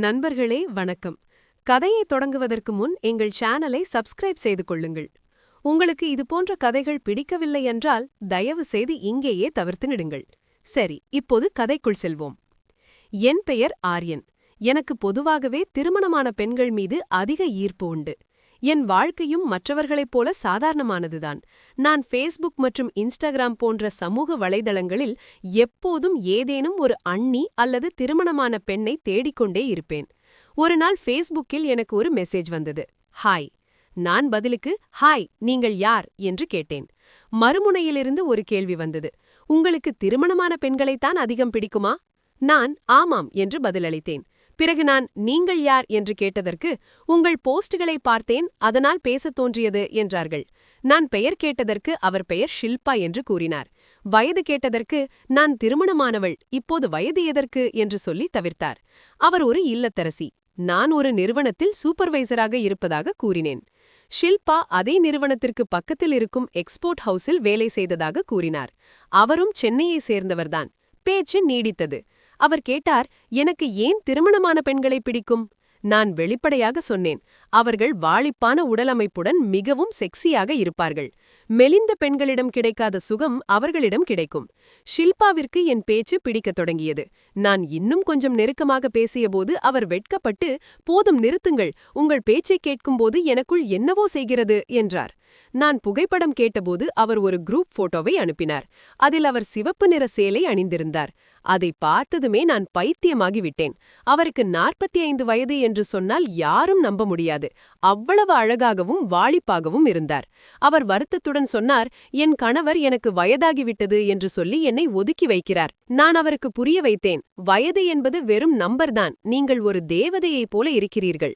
நண்பர்களே வணக்கம். கதையை தொடங்குவதற்கு முன் எங்கள் சேனலை சப்ஸ்கிரைப் செய்து கொள்ளுங்கள். உங்களுக்கு இது போன்ற கதைகள் பிடிக்கவில்லை என்றால் தயவு செய்து இங்கேயே தவிர்த்துவிடுங்கள். சரி, இப்போது கதைக்குள் செல்வோம். என் பெயர் ஆர்யன். எனக்கு பொதுவாகவே திருமணமான பெண்கள் மீது அதிக ஈர்ப்பு உண்டு. என் வாழ்க்கையும் மற்றவர்களைப் போல சாதாரணமானதுதான். நான் ஃபேஸ்புக் மற்றும் இன்ஸ்டாகிராம் போன்ற சமூக வலைதளங்களில் எப்போதும் ஏதேனும் ஒரு அண்ணி அல்லது திருமணமான பெண்ணை தேடிக்கொண்டே இருப்பேன். ஒரு நாள் ஃபேஸ்புக்கில் எனக்கு ஒரு மெசேஜ் வந்தது. ஹாய். நான் பதிலுக்கு ஹாய், நீங்கள் யார் என்று கேட்டேன். மறுமுனையிலிருந்து ஒரு கேள்வி வந்தது. உங்களுக்கு திருமணமான பெண்களைத்தான் அதிகம் பிடிக்குமா? நான் ஆமாம் என்று பதிலளித்தேன். பிறகு நான் நீங்கள் யார் என்று கேட்டதற்கு, உங்கள் போஸ்டுகளை பார்த்தேன், அதனால் பேசத் தோன்றியது என்றார்கள். நான் பெயர் கேட்டதற்கு அவர் பெயர் ஷில்பா என்று கூறினார். வயது கேட்டதற்கு நான் திருமணமானவள், இப்போது வயது எதற்கு என்று சொல்லி தவிர்த்தார். அவர் ஒரு இல்லத்தரசி. நான் ஒரு நிறுவனத்தில் சூப்பர்வைசராக இருப்பதாக கூறினேன். ஷில்பா அதே நிறுவனத்திற்கு பக்கத்தில் இருக்கும் எக்ஸ்போர்ட் ஹவுஸில் வேலை செய்ததாக கூறினார். அவரும் சென்னையை சேர்ந்தவர்தான். பேச்சு நீடித்தது. அவர் கேட்டார், எனக்கு ஏன் திருமணமான பெண்களை பிடிக்கும்? நான் வெளிப்படையாக சொன்னேன், அவர்கள் வாளிப்பான உடலமைப்புடன் மிகவும் செக்ஸியாக இருப்பார்கள். மெலிந்த பெண்களிடம் கிடைக்காத சுகம் அவர்களிடம் கிடைக்கும். ஷில்பாவிற்கு என் பேச்சு பிடிக்கத் தொடங்கியது. நான் இன்னும் கொஞ்சம் நெருக்கமாக பேசியபோது அவர் வெட்கப்பட்டு, போதும் நிறுத்துங்கள், உங்கள் பேச்சை கேட்கும்போது எனக்குள் என்னவோ செய்கிறது என்றார். நான் புகைப்படம் கேட்டபோது அவர் ஒரு குரூப் போட்டோவை அனுப்பினார். அதில் அவர் சிவப்பு நிற சேலை அணிந்திருந்தார். அதை பார்த்ததுமே நான் பைத்தியமாகிவிட்டேன். அவருக்கு 45 வயது என்று சொன்னால் யாரும் நம்ப முடியாது. அவ்வளவு அழகாகவும் வாலிப்பாகவும் இருந்தார். அவர் வருத்தத்துடன் சொன்னார், என் கணவர் எனக்கு வயதாகிவிட்டது என்று சொல்லி என்னை ஒதுக்கி வைக்கிறார். நான் அவருக்கு புரிய வைத்தேன், வயது என்பது வெறும் நம்பர்தான், நீங்கள் ஒரு தேவதையைப் போல இருக்கிறீர்கள்.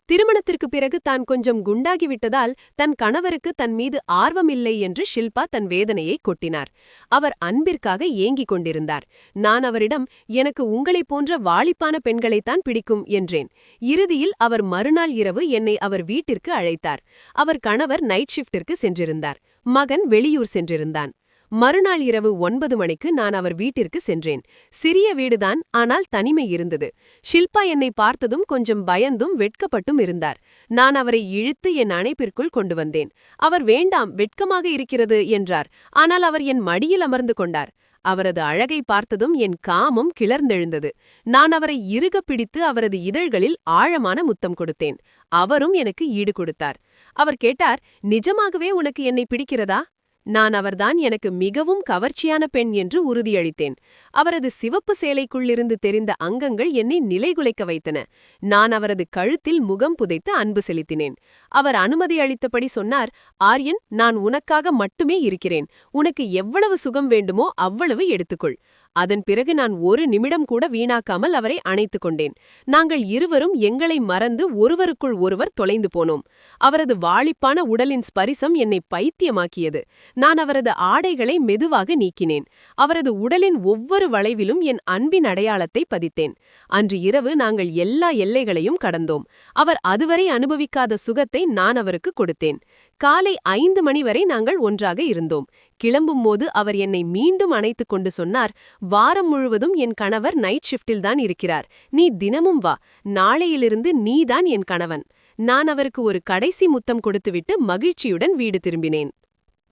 திருமணத்திற்கு பிறகு தான் கொஞ்சம் குண்டாகிவிட்டதால் தன் கணவருக்கு தன் மீது ஆர்வமில்லை என்று ஷில்பா தன் வேதனையை கொட்டினார். அவர் அன்பிற்காக ஏங்கிக் கொண்டிருந்தார். நான் அவரிடம், எனக்கு உங்களைப் போன்ற வாலிப்பான பெண்களைத்தான் பிடிக்கும் என்றேன். இறுதியில் அவர் மறுநாள் இரவு என்னை அவர் வீட்டிற்கு அழைத்தார். அவர் கணவர் நைட் ஷிஃப்டிற்கு சென்றிருந்தார். மகன் வெளியூர் சென்றிருந்தான். மறுநாள் இரவு 9 மணிக்கு நான் அவர் வீட்டிற்கு சென்றேன். சிறிய வீடுதான், ஆனால் தனிமை இருந்தது. ஷில்பா என்னை பார்த்ததும் கொஞ்சம் பயந்தும் வெட்கப்பட்டும் இருந்தார். நான் அவரை இழுத்து என் அணைப்பிற்குள் கொண்டு வந்தேன். அவர் வேண்டாம், வெட்கமாக இருக்கிறது என்றார். ஆனால் அவர் என் மடியில் அமர்ந்து கொண்டார். அவரது அழகை பார்த்ததும் என் காமம் கிளர்ந்தெழுந்தது. நான் அவரை இறுக பிடித்து அவரது இதழ்களில் ஆழமான முத்தம் கொடுத்தேன். அவரும் எனக்கு ஈடு கொடுத்தார். அவர் கேட்டார், நிஜமாகவே உனக்கு என்னை பிடிக்கிறதா? நான் அவர்தான் எனக்கு மிகவும் கவர்ச்சியான பெண் என்று உறுதியளித்தேன். அவரது சிவப்பு சேலைக்குள்ளிருந்து தெரிந்த அங்கங்கள் என்னை நிலைகுலைக்க வைத்தன. நான் அவரது கழுத்தில் முகம் புதைத்து அன்பு செலுத்தினேன். அவர் அனுமதி அளித்தபடி சொன்னார், ஆர்யன், நான் உனக்காக மட்டுமே இருக்கிறேன். உனக்கு எவ்வளவு சுகம் வேண்டுமோ அவ்வளவு எடுத்துக்கொள். அதன் பிறகு நான் ஒரு நிமிடம் கூட வீணாக்காமல் அவரை அணைத்துக் கொண்டேன். நாங்கள் இருவரும் எங்களை மறந்து ஒருவருக்குள் ஒருவர் தொலைந்து போனோம். அவரது வாளிப்பான உடலின் ஸ்பரிசம் என்னை பைத்தியமாக்கியது. நான் அவரது ஆடைகளை மெதுவாக நீக்கினேன். அவரது உடலின் ஒவ்வொரு வளைவிலும் என் அன்பின் அடையாளத்தை பதித்தேன். அன்று இரவு நாங்கள் எல்லா எல்லைகளையும் கடந்தோம். அவர் அதுவரை அனுபவிக்காத சுகத்தை நான் அவருக்கு கொடுத்தேன். காலை 5 மணி வரை நாங்கள் ஒன்றாக இருந்தோம். கிளம்பும்போது அவர் என்னை மீண்டும் அணைத்துக் கொண்டு சொன்னார், வாரம் முழுவதும் என் கணவர் நைட் ஷிஃப்டில்தான் இருக்கிறார். நீ தினமும் வா. நாளையிலிருந்து நீதான் என் கணவன். நான் அவருக்கு ஒரு கடைசி முத்தம் கொடுத்துவிட்டு மகிழ்ச்சியுடன் வீடு திரும்பினேன்.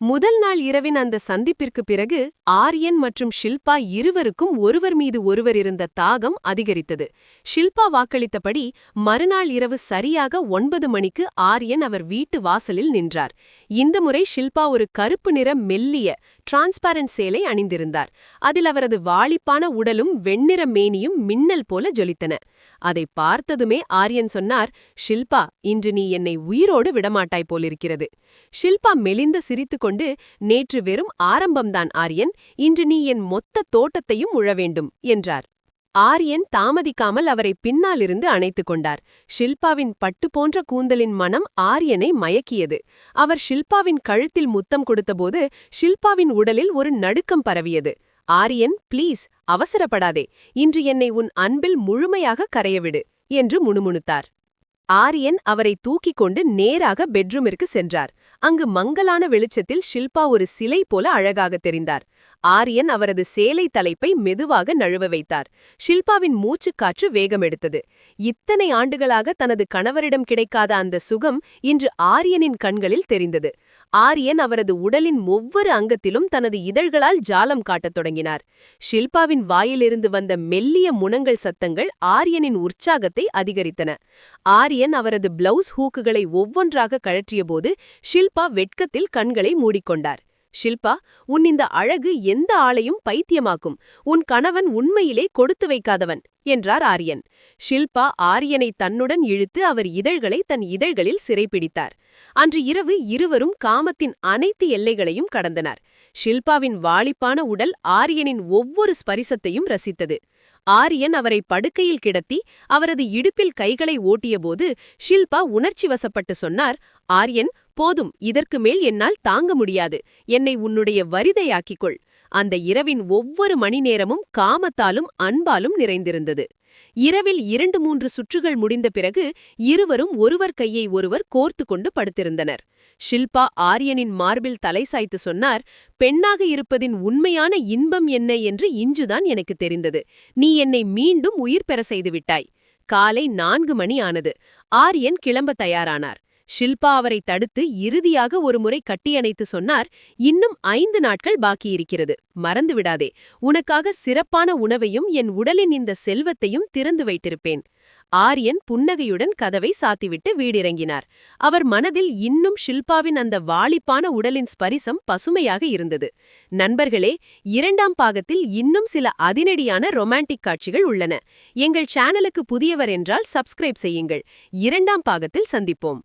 முதல் நாள் இரவின் அந்த சந்திப்பிற்கு பிறகு ஆர்யன் மற்றும் ஷில்பா இருவருக்கும் ஒருவர் மீது ஒருவர் இருந்த தாகம் அதிகரித்தது. ஷில்பா வாக்களித்தபடி மறுநாள் இரவு சரியாக 9 மணிக்கு ஆர்யன் அவர் வீட்டு வாசலில் நின்றார். இந்த முறை ஷில்பா ஒரு கருப்பு நிற மெல்லிய டிரான்ஸ்பாரண்ட் சேலை அணிந்திருந்தார். அதில் அவரது வாளிப்பான உடலும் வெண்ணிற மேனியும் மின்னல் போல ஜொலித்தன. அதை பார்த்ததுமே ஆர்யன் சொன்னார், ஷில்பா, இன்று நீ என்னை உயிரோடு விடமாட்டாய் போலிருக்கிறது. ஷில்பா மெலிந்த சிரித்துக்கொண்டு, நேற்று வெறும் ஆரம்பம்தான் ஆர்யன், இன்று நீ என் மொத்த தோட்டத்தையும் உழ வேண்டும் என்றார். ஆர்யன் தாமதிக்காமல் அவரை பின்னாலிருந்து அணைத்துக் கொண்டார். ஷில்பாவின் பட்டு போன்ற கூந்தலின் மனம் ஆர்யனை மயக்கியது. அவர் ஷில்பாவின் கழுத்தில் முத்தம் கொடுத்தபோது ஷில்பாவின் உடலில் ஒரு நடுக்கம் பரவியது. ஆர்யன், ப்ளீஸ், அவசரப்படாதே, இன்று என்னை உன் அன்பில் முழுமையாக கரையவிடு என்று முணுமுணுத்தார். ஆர்யன் அவரை தூக்கிக் கொண்டு நேராக பெட்ரூமிற்கு சென்றார். அங்கு மங்கலான வெளிச்சத்தில் ஷில்பா ஒரு சிலை போல அழகாக தெரிந்தார். ஆரியன் அவரது சேலை தலைப்பை மெதுவாக நழுவ வைத்தார். ஷில்பாவின் மூச்சுக்காற்று வேகமெடுத்தது. இத்தனை ஆண்டுகளாக தனது கணவரிடம் கிடைக்காத அந்த சுகம் இன்று ஆரியனின் கண்களில் தெரிந்தது. ஆரியன் அவரது உடலின் ஒவ்வொரு அங்கத்திலும் தனது இதழ்களால் ஜாலம் காட்டத் தொடங்கினார். ஷில்பாவின் வாயிலிருந்து வந்த மெல்லிய முனங்கள் சத்தங்கள் ஆரியனின் உற்சாகத்தை அதிகரித்தன. ஆரியன் அவரது பிளவுஸ் ஹூக்குகளை ஒவ்வொன்றாக கழற்றியபோது ஷில்பா வெட்கத்தில் கண்களை மூடிக்கொண்டார். ஷில்பா, உன் இந்த அழகு எந்த ஆளையும் பைத்தியமாக்கும். உன் கணவன் உண்மையிலே கொடுத்து வைக்காதவன் என்றார் ஆரியன். ஷில்பா ஆரியனை தன்னுடன் இழுத்து அவர் இதழ்களை தன் இதழ்களில் சிறைப்பிடித்தார். அன்று இரவு இருவரும் காமத்தின் அனைத்து எல்லைகளையும் கடந்தனர். ஷில்பாவின் வாளிப்பான உடல் ஆரியனின் ஒவ்வொரு ஸ்பரிசத்தையும் ரசித்தது. ஆரியன் அவரை படுக்கையில் கிடத்தி அவரது இடுப்பில் கைகளை ஓட்டியபோது ஷில்பா உணர்ச்சி வசப்பட்டு சொன்னார், ஆரியன், போதும், இதற்கு மேல் என்னால் தாங்க முடியாது. என்னை உன்னுடைய வரிதையாக்கிக்கொள். அந்த இரவின் ஒவ்வொரு மணி நேரமும் காமத்தாலும் அன்பாலும் நிறைந்திருந்தது. இரவில் 2-3 சுற்றுகள் முடிந்த பிறகு இருவரும் ஒருவர் கையை ஒருவர் கோர்த்து கொண்டு படுத்திருந்தனர். ஷில்பா ஆரியனின் மார்பில் தலை சாய்த்து சொன்னார், பெண்ணாக இருப்பதின் உண்மையான இன்பம் என்ன என்று இன்றுதான் எனக்கு தெரிந்தது. நீ என்னை மீண்டும் உயிர் பெற செய்துவிட்டாய். காலை 4 மணி ஆனது. ஆரியன் கிளம்ப தயாரானார். ஷில்பா அவரை தடுத்து இறுதியாக ஒருமுறை கட்டியணைத்து சொன்னார், இன்னும் 5 நாட்கள் பாக்கியிருக்கிறது. மறந்துவிடாதே. உனக்காக சிறப்பான உணவையும் என் உடலின் இந்த செல்வத்தையும் திறந்து வைத்திருப்பேன். ஆரியன் புன்னகையுடன் கதவை சாத்திவிட்டு வீடிறங்கினார். அவர் மனதில் இன்னும் ஷில்பாவின் அந்த வாளிப்பான உடலின் ஸ்பரிசம் பசுமையாக இருந்தது. நண்பர்களே, 2ஆம் பாகத்தில் இன்னும் சில அதிரடியான ரொமான்டிக் காட்சிகள் உள்ளன. எங்கள் சேனலுக்கு புதியவர் என்றால் சப்ஸ்கிரைப் செய்யுங்கள். 2ஆம் பாகத்தில் சந்திப்போம்.